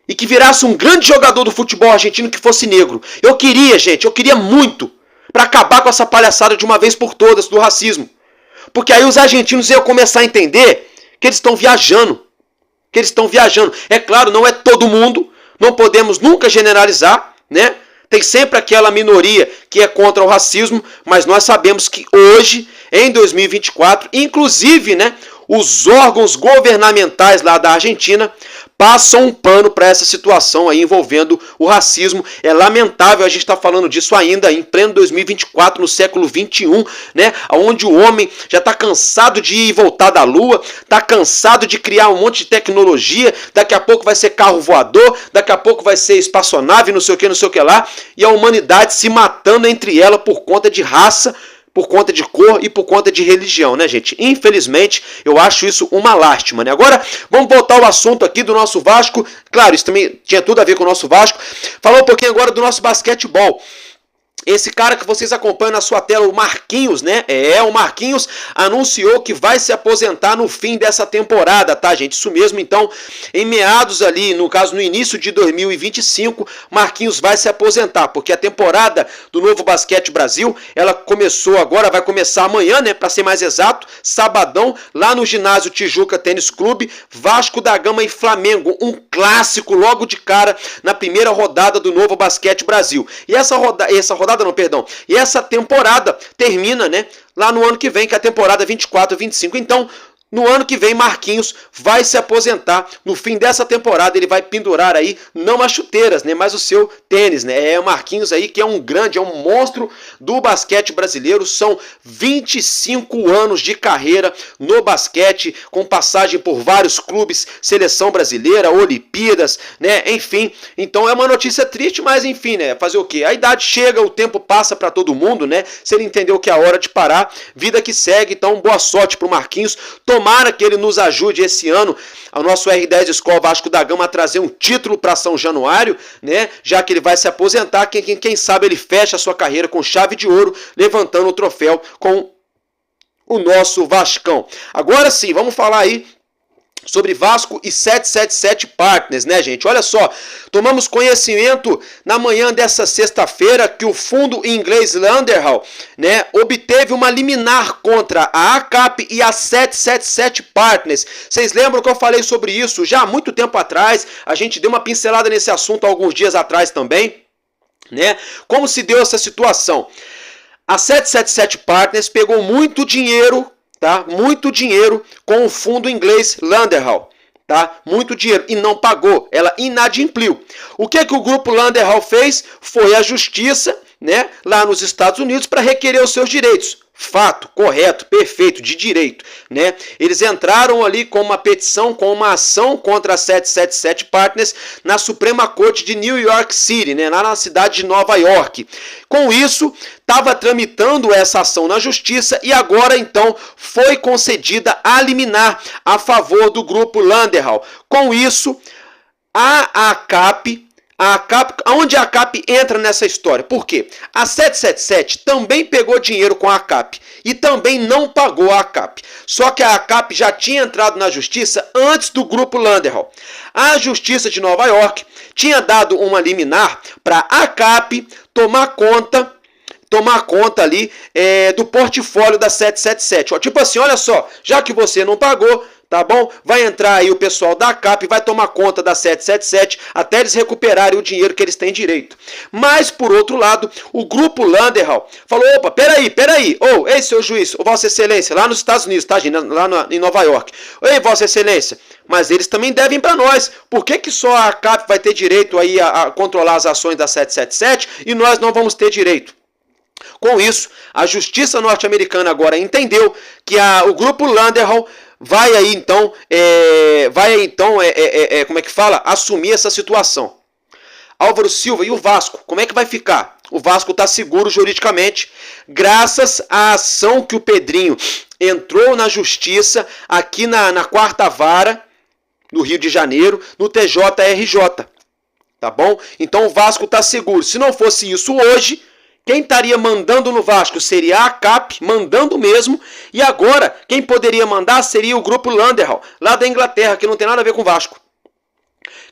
E que virasse um grande jogador do futebol argentino que fosse negro. Eu queria muito, para acabar com essa palhaçada de uma vez por todas do racismo. Porque aí os argentinos iam começar a entender que eles estão viajando. É claro, não é todo mundo, não podemos nunca generalizar, né? Tem sempre aquela minoria que é contra o racismo, mas nós sabemos que hoje, em 2024, inclusive, né, os órgãos governamentais lá da Argentina passam um pano para essa situação aí envolvendo o racismo. É lamentável a gente estar falando disso ainda em pleno 2024, no século 21, né? Onde o homem já está cansado de ir e voltar da lua, está cansado de criar um monte de tecnologia, daqui a pouco vai ser carro voador, daqui a pouco vai ser espaçonave, não sei o que lá, e a humanidade se matando entre ela por conta de raça, por conta de cor e por conta de religião, né, gente? Infelizmente, eu acho isso uma lástima, né? Agora, vamos voltar ao assunto aqui do nosso Vasco. Claro, isso também tinha tudo a ver com o nosso Vasco. Falar um pouquinho agora do nosso basquetebol. Esse cara que vocês acompanham na sua tela, o Marquinhos, né? O Marquinhos anunciou que vai se aposentar no fim dessa temporada, tá, gente? Isso mesmo, então, em meados ali, no caso, no início de 2025, Marquinhos vai se aposentar, porque a temporada do Novo Basquete Brasil, ela começou agora, vai começar amanhã, né? Para ser mais exato, sabadão, lá no ginásio Tijuca Tênis Clube, Vasco da Gama e Flamengo, um clássico logo de cara na primeira rodada do Novo Basquete Brasil. E E essa temporada termina, né, lá no ano que vem, que é a temporada 24-25. Então, No ano que vem, Marquinhos vai se aposentar. No fim dessa temporada, ele vai pendurar aí, não as chuteiras, né, mas o seu tênis, né? É o Marquinhos aí que é um grande, é um monstro do basquete brasileiro. São 25 anos de carreira no basquete, com passagem por vários clubes, seleção brasileira, Olimpíadas, né? Enfim, então é uma notícia triste, mas enfim, né? Fazer o quê? A idade chega, o tempo passa para todo mundo, né? Se ele entendeu que é a hora de parar, vida que segue. Então, boa sorte pro Marquinhos. Tomara que ele nos ajude esse ano, ao nosso R10 Skol Vasco da Gama, a trazer um título para São Januário, né? Já que ele vai se aposentar, quem sabe ele fecha a sua carreira com chave de ouro, levantando o troféu com o nosso Vascão. Agora sim, vamos falar aí sobre Vasco e 777 Partners, né, gente? Olha só, tomamos conhecimento na manhã dessa sexta-feira que o fundo inglês Landerhall, né, obteve uma liminar contra a ACAP e a 777 Partners. Vocês lembram que eu falei sobre isso já há muito tempo atrás? A gente deu uma pincelada nesse assunto alguns dias atrás também, né? Como se deu essa situação? A 777 Partners pegou muito dinheiro, tá? Muito dinheiro com o fundo inglês Landerhall, tá? Muito dinheiro, e não pagou, ela inadimpliu. O que o grupo Landerhall fez? Foi à justiça, né, lá nos Estados Unidos para requerer os seus direitos. Fato, correto, perfeito, de direito, né? Eles entraram ali com uma petição, com uma ação contra a 777 Partners na Suprema Corte de New York City, né? Lá na cidade de Nova York. Com isso, estava tramitando essa ação na justiça e agora, então, foi concedida a liminar a favor do grupo Landerhall. Com isso, a ACAP, onde a ACAP entra nessa história? Por quê? A 777 também pegou dinheiro com a ACAP e também não pagou a ACAP. Só que a ACAP já tinha entrado na justiça antes do grupo Landerhall. A Justiça de Nova York tinha dado uma liminar para a ACAP tomar conta ali do portfólio da 777. Ó, tipo assim, olha só, já que você não pagou, tá bom? Vai entrar aí o pessoal da ACAP, vai tomar conta da 777 até eles recuperarem o dinheiro que eles têm direito. Mas, por outro lado, o grupo Landerhall falou, opa, peraí, ei, seu juiz, Vossa Excelência, lá nos Estados Unidos, tá, gente? Lá em Nova York. Ei, Vossa Excelência, mas eles também devem para nós. Por que só a ACAP vai ter direito aí a controlar as ações da 777 e nós não vamos ter direito? Com isso, a justiça norte-americana agora entendeu que o grupo Landerhall vai aí então, como é que fala? Assumir essa situação. Álvaro Silva, e o Vasco? Como é que vai ficar? O Vasco está seguro juridicamente, graças à ação que o Pedrinho entrou na justiça aqui na quarta vara do Rio de Janeiro, no TJRJ. Tá bom? Então o Vasco está seguro. Se não fosse isso hoje, quem estaria mandando no Vasco seria a ACAP, mandando mesmo, e agora quem poderia mandar seria o grupo Landerhall, lá da Inglaterra, que não tem nada a ver com o Vasco.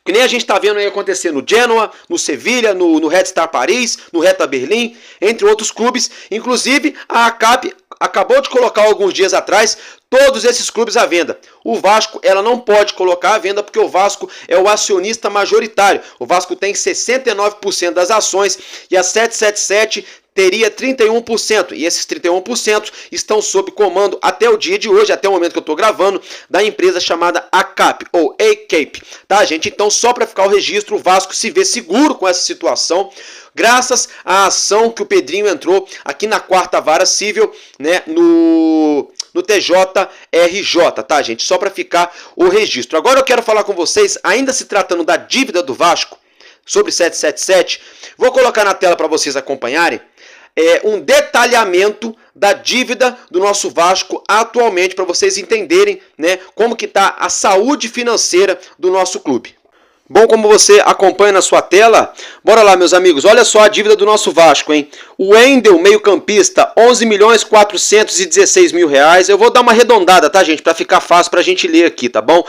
Que nem a gente está vendo aí acontecer no Genoa, no Sevilha, no Red Star Paris, no Hertha Berlim, entre outros clubes. Inclusive, a ACAP acabou de colocar alguns dias atrás todos esses clubes à venda. O Vasco, ela não pode colocar à venda porque o Vasco é o acionista majoritário. O Vasco tem 69% das ações e a 777 teria 31%. E esses 31% estão sob comando até o dia de hoje, até o momento que eu estou gravando, da empresa chamada ACAP, ou ACAP. Tá, gente? Então, só para ficar o registro, o Vasco se vê seguro com essa situação, graças à ação que o Pedrinho entrou aqui na quarta vara civil, né, no TJRJ, tá, gente? Só para ficar o registro. Agora eu quero falar com vocês, ainda se tratando da dívida do Vasco, sobre 777, vou colocar na tela para vocês acompanharem um detalhamento da dívida do nosso Vasco atualmente, para vocês entenderem, né, como que está a saúde financeira do nosso clube. Bom, como você acompanha na sua tela, bora lá, meus amigos, olha só a dívida do nosso Vasco, hein? O Wendel, meio-campista, 11.416.000 reais. Eu vou dar uma arredondada, tá, gente? Para ficar fácil pra gente ler aqui, tá bom?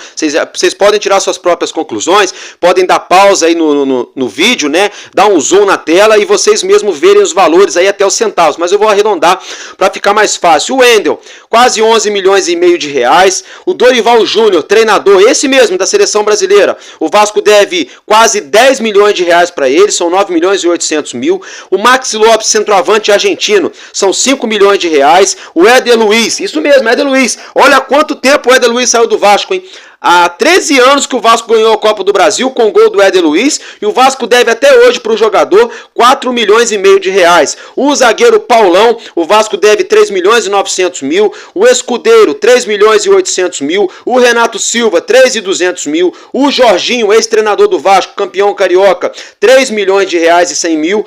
Vocês podem tirar suas próprias conclusões, podem dar pausa aí no vídeo, né? Dar um zoom na tela e vocês mesmos verem os valores aí até os centavos. Mas eu vou arredondar para ficar mais fácil. O Wendel, quase 11 milhões e meio de reais. O Dorival Júnior, treinador, esse mesmo da seleção brasileira. O Vasco deve quase 10 milhões de reais para ele, são 9 milhões e 800 mil. O Maxi Lopes, centroavante argentino, são 5 milhões de reais. O Éder Luiz, isso mesmo, Éder Luiz. Olha quanto tempo o Éder Luiz saiu do Vasco, hein? Há 13 anos que o Vasco ganhou a Copa do Brasil com o gol do Éder Luiz, e o Vasco deve até hoje para o jogador 4 milhões e meio de reais. O zagueiro Paulão, o Vasco deve 3 milhões e 900 mil. O Escudeiro, 3 milhões e 800 mil. O Renato Silva, 3 e 200 mil. O Jorginho, ex-treinador do Vasco, campeão carioca, 3 milhões de reais e 100 mil.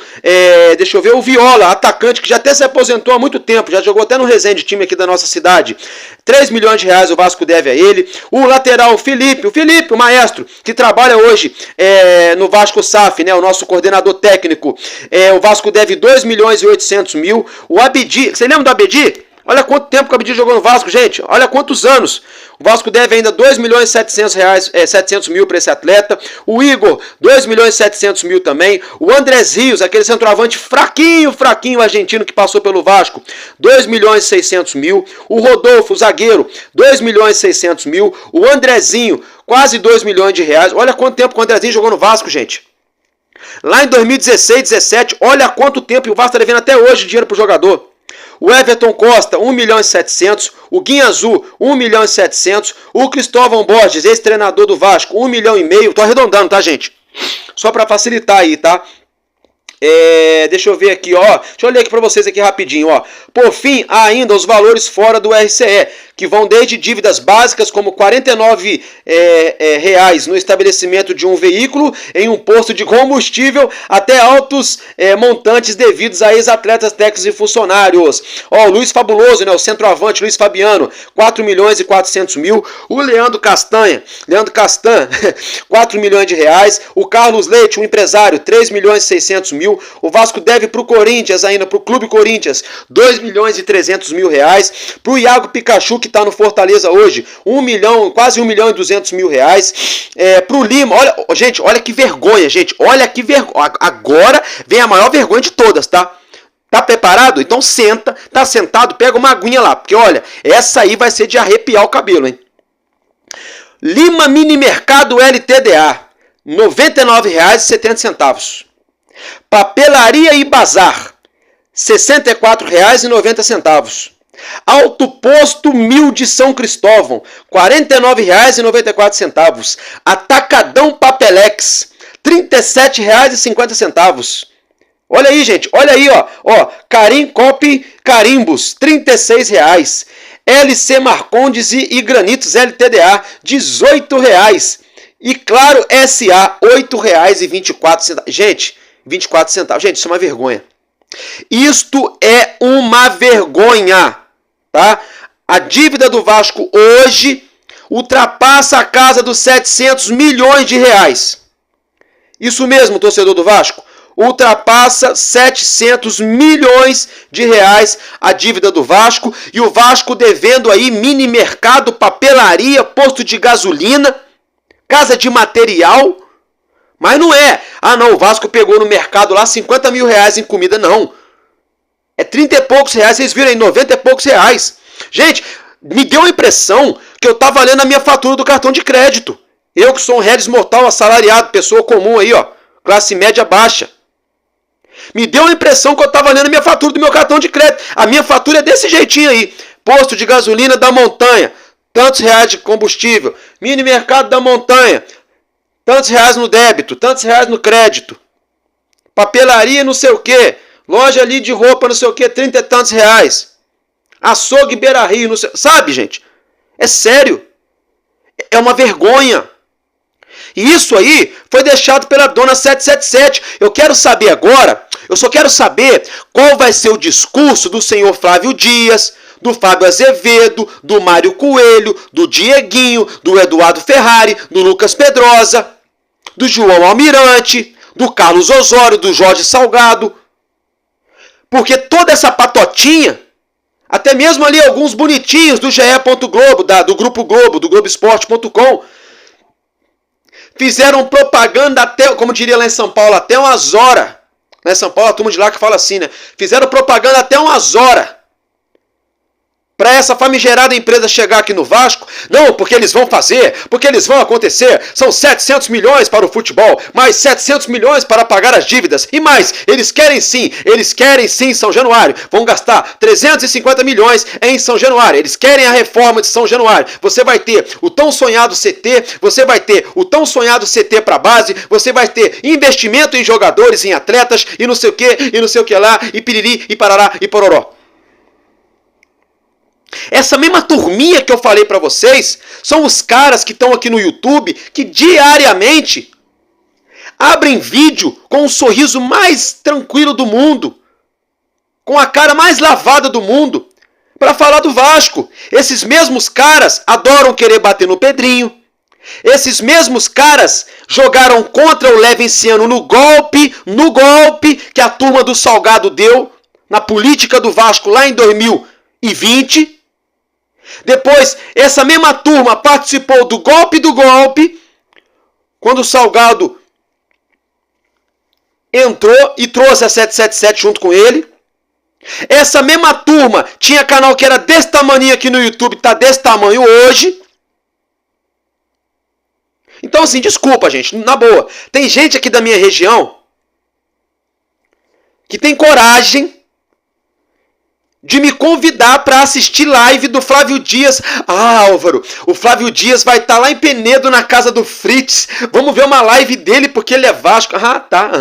Deixa eu ver, o Viola, atacante que já até se aposentou há muito tempo, já jogou até no Resende, time aqui da nossa cidade. 3 milhões de reais o Vasco deve a ele. O lateral o Felipe, o maestro, que trabalha hoje no Vasco SAF, né, o nosso coordenador técnico. O Vasco deve 2 milhões e 800 mil. O Abdi, você lembra do Abdi? Olha quanto tempo que o Abdi jogou no Vasco, gente. Olha quantos anos. O Vasco deve ainda 2 milhões e 700 mil para esse atleta. O Igor, 2 milhões e 700 mil também. O Andrés Rios, aquele centroavante fraquinho argentino que passou pelo Vasco, 2 milhões e 600 mil. O Rodolfo, o zagueiro, 2 milhões e 600 mil. O Andrezinho, quase 2 milhões de reais. Olha quanto tempo que o Andrezinho jogou no Vasco, gente. Lá em 2016, 17, olha quanto tempo, e o Vasco está devendo até hoje dinheiro para o jogador. O Everton Costa, 1 milhão e 700. O Guinha Azul, 1 milhão e 700. O Cristóvão Borges, ex-treinador do Vasco, 1 milhão e meio. Tô arredondando, tá, gente? Só para facilitar aí, tá? Deixa eu ver aqui, ó. Deixa eu ler aqui para vocês aqui rapidinho, ó. Por fim, há ainda os valores fora do RCE, que vão desde dívidas básicas como R$ 49 reais no estabelecimento de um veículo em um posto de combustível, até altos montantes devidos a ex-atletas, técnicos e funcionários. Ó, o Luiz Fabuloso, né, o centroavante Luiz Fabiano, 4 milhões e 400 mil. O Leandro Castan, 4 milhões de reais. O Carlos Leite, um empresário, 3 milhões e 600 mil. O Vasco deve para o Corinthians ainda, para o Clube Corinthians, 2 milhões e 300 mil reais. Para o Iago Pikachu, que está no Fortaleza hoje, 1 milhão, quase 1 milhão e 200 mil reais. Para o Lima, olha, gente, olha que vergonha, gente, olha que vergonha. Agora vem a maior vergonha de todas, tá? Tá preparado? Então senta, tá sentado, pega uma aguinha lá, porque olha, essa aí vai ser de arrepiar o cabelo, hein? Lima Mini Mercado LTDA, R$ 99,70. Papelaria e Bazar, R$ 64,90. Alto Posto 1000 de São Cristóvão, R$ 49,94. Atacadão Papelex, R$ 37,50. Olha aí, gente, olha aí, ó. Carim Cop Carimbos, R$ 36,00. LC Marcondes e Granitos LTDA, R$ 18,00. E Claro SA, R$ 8,24. Gente, 24 centavos. Gente, isso é uma vergonha. Isto é uma vergonha, tá? A dívida do Vasco hoje ultrapassa a casa dos 700 milhões de reais. Isso mesmo, torcedor do Vasco. Ultrapassa 700 milhões de reais a dívida do Vasco. E o Vasco devendo aí mini mercado, papelaria, posto de gasolina, casa de material. Mas não é. Ah, não, o Vasco pegou no mercado lá 50 mil reais em comida. Não. É 30 e poucos reais. Vocês viram aí, 90 e poucos reais. Gente, me deu a impressão que eu estava lendo a minha fatura do cartão de crédito. Eu que sou um Regis mortal, assalariado, pessoa comum aí, ó. Classe média baixa. Me deu a impressão que eu estava lendo a minha fatura do meu cartão de crédito. A minha fatura é desse jeitinho aí. Posto de gasolina da montanha, tantos reais de combustível. Mini mercado da montanha, tantos reais no débito, tantos reais no crédito. Papelaria não sei o que. Loja ali de roupa não sei o que, 30 e tantos reais. Açougue Beira Rio, não sei... Sabe, gente? É sério. É uma vergonha. E isso aí foi deixado pela dona 777. Eu quero saber agora, eu só quero saber qual vai ser o discurso do senhor Flávio Dias, do Fábio Azevedo, do Mário Coelho, do Dieguinho, do Eduardo Ferrari, do Lucas Pedrosa, do João Almirante, do Carlos Osório, do Jorge Salgado. Porque toda essa patotinha, até mesmo ali alguns bonitinhos do GE.globo, do Grupo Globo, do Globoesporte.com, fizeram propaganda até, como diria lá em São Paulo, até umas horas. Lá em São Paulo, a turma de lá que fala assim, né? Fizeram propaganda até umas horas para essa famigerada empresa chegar aqui no Vasco, Não, porque eles vão fazer, porque eles vão acontecer. São 700 milhões para o futebol, mais 700 milhões para pagar as dívidas. E mais, eles querem sim São Januário. Vão gastar 350 milhões em São Januário. Eles querem a reforma de São Januário. Você vai ter o tão sonhado CT, você vai ter o tão sonhado CT para base, você vai ter investimento em jogadores, em atletas, e não sei o que, e não sei o que lá, e piriri, e parará, e pororó. Essa mesma turminha que eu falei para vocês são os caras que estão aqui no YouTube que diariamente abrem vídeo com o sorriso mais tranquilo do mundo, com a cara mais lavada do mundo, para falar do Vasco. Esses mesmos caras adoram querer bater no Pedrinho. Esses mesmos caras jogaram contra o Levinciano no golpe que a turma do Salgado deu na política do Vasco lá em 2020. Depois, essa mesma turma participou do golpe, quando o Salgado entrou e trouxe a 777 junto com ele. Essa mesma turma tinha canal que era desse tamanho aqui no YouTube, tá desse tamanho hoje. Então assim, desculpa gente, na boa. Tem gente aqui da minha região que tem coragem de me convidar para assistir live do Flávio Dias. Ah, Álvaro, o Flávio Dias vai estar lá em Penedo, na casa do Fritz. Vamos ver uma live dele porque ele é Vasco. Ah, tá,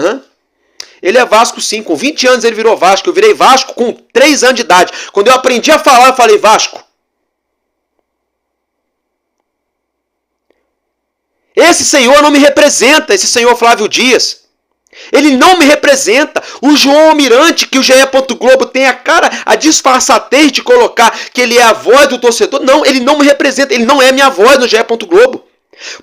Ele é Vasco sim, com 20 anos ele virou Vasco. Eu virei Vasco com 3 anos de idade. Quando eu aprendi a falar, eu falei Vasco. Esse senhor não me representa, esse senhor Flávio Dias. Ele não me representa. O João Almirante, que o GE. Globo tem a disfarçatez de colocar que ele é a voz do torcedor. Não, ele não me representa. Ele não é minha voz no GE. Globo.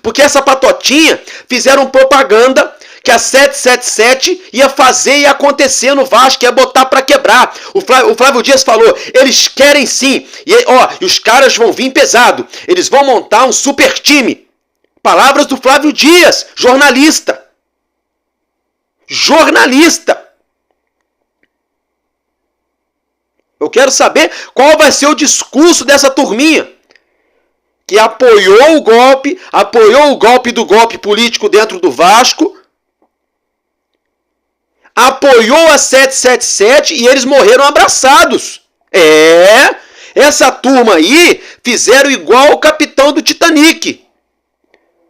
Porque essa patotinha fizeram propaganda que a 777 ia fazer e acontecer no Vasco, ia botar para quebrar. O Flávio Dias falou, eles querem sim. E os caras vão vir pesado. Eles vão montar um super time. Palavras do Flávio Dias, jornalista. Eu quero saber qual vai ser o discurso dessa turminha que apoiou o golpe do golpe político dentro do Vasco, apoiou a 777 e eles morreram abraçados. Essa turma aí fizeram igual o capitão do Titanic.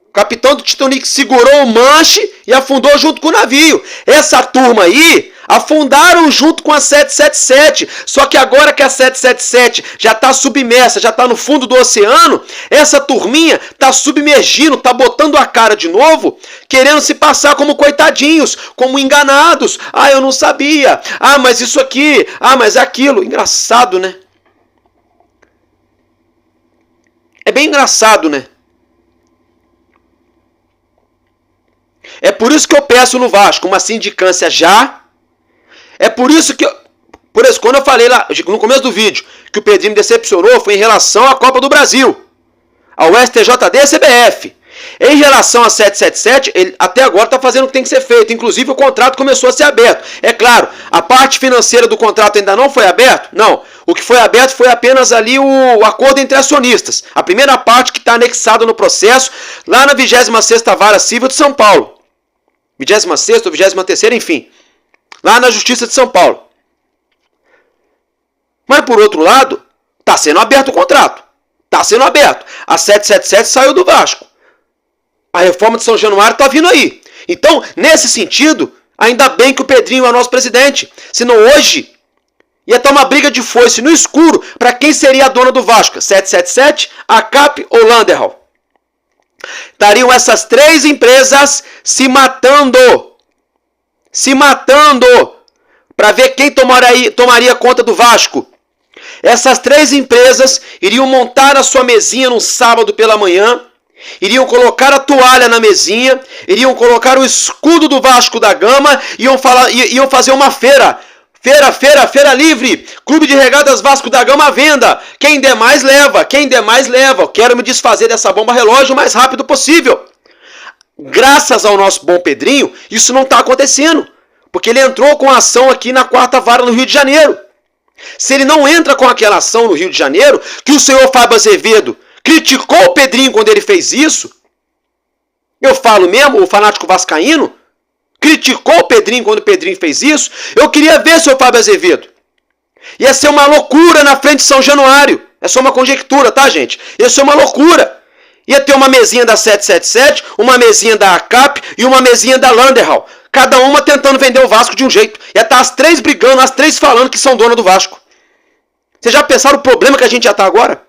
O capitão do Titanic segurou o manche e afundou junto com o navio. Essa turma aí afundaram junto com a 777. Só que agora que a 777 já está submersa, já está no fundo do oceano, essa turminha está submergindo, está botando a cara de novo, querendo se passar como coitadinhos, como enganados. Ah, eu não sabia. Ah, mas isso aqui. Ah, mas aquilo. Engraçado, né? É bem engraçado, né? É por isso que eu peço no Vasco uma sindicância já. É por isso que... quando eu falei lá no começo do vídeo que o Pedrinho me decepcionou, foi em relação à Copa do Brasil, ao STJD e à CBF. Em relação a 777, ele até agora está fazendo o que tem que ser feito. Inclusive o contrato começou a ser aberto. É claro, a parte financeira do contrato ainda não foi aberto? Não. O que foi aberto foi apenas ali o acordo entre acionistas. A primeira parte que está anexada no processo, lá na 26ª Vara Civil de São Paulo. 26ª ou 23ª, enfim. Lá na Justiça de São Paulo. Mas por outro lado, está sendo aberto o contrato. Está sendo aberto. A 777 saiu do Vasco. A reforma de São Januário está vindo aí. Então, nesse sentido, ainda bem que o Pedrinho é o nosso presidente. Senão hoje ia estar uma briga de foice no escuro para quem seria a dona do Vasco. 777, ACAP ou Landerhall. Estariam essas 3 empresas se matando para ver quem tomaria conta do Vasco. Essas 3 empresas iriam montar a sua mesinha num sábado pela manhã, iriam colocar a toalha na mesinha, iriam colocar o escudo do Vasco da Gama, iam fazer uma feira. Feira livre, Clube de Regatas Vasco da Gama à venda. Quem der mais leva, Eu quero me desfazer dessa bomba relógio o mais rápido possível. Graças ao nosso bom Pedrinho, isso não está acontecendo. Porque ele entrou com a ação aqui na 4ª Vara no Rio de Janeiro. Se ele não entra com aquela ação no Rio de Janeiro, que o senhor Fábio Azevedo, criticou o Pedrinho quando ele fez isso. Eu falo mesmo, o fanático vascaíno criticou o Pedrinho quando o Pedrinho fez isso. Eu queria ver seu Fábio Azevedo. Ia ser uma loucura na frente de São Januário. É só uma conjectura, tá, gente? Ia ser uma loucura. Ia ter uma mesinha da 777, uma mesinha da ACAP e uma mesinha da Landerhall. Cada uma tentando vender o Vasco de um jeito. Ia estar as três brigando, as três falando que são donas do Vasco. Vocês já pensaram o problema que a gente já está agora?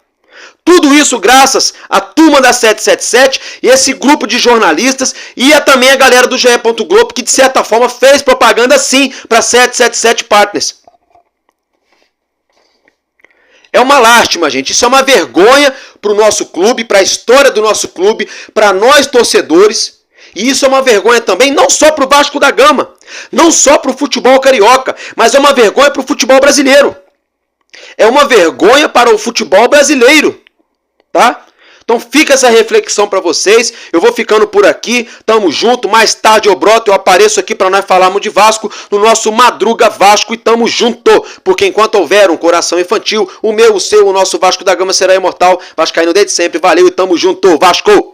Tudo isso graças à turma da 777 e esse grupo de jornalistas e também a galera do GE. Globo que de certa forma fez propaganda sim para 777 Partners. É uma lástima, gente. Isso é uma vergonha para o nosso clube, para a história do nosso clube, para nós torcedores. E isso é uma vergonha também, não só para o Vasco da Gama, não só para o futebol carioca, mas é uma vergonha para o futebol brasileiro. É uma vergonha para o futebol brasileiro, tá? Então fica essa reflexão para vocês. Eu vou ficando por aqui. Tamo junto. Mais tarde eu broto, eu apareço aqui para nós falarmos de Vasco no nosso Madruga Vasco e tamo junto. Porque enquanto houver um coração infantil, o meu, o seu, o nosso Vasco da Gama será imortal. Vascaíno desde sempre. Valeu e tamo junto, Vasco!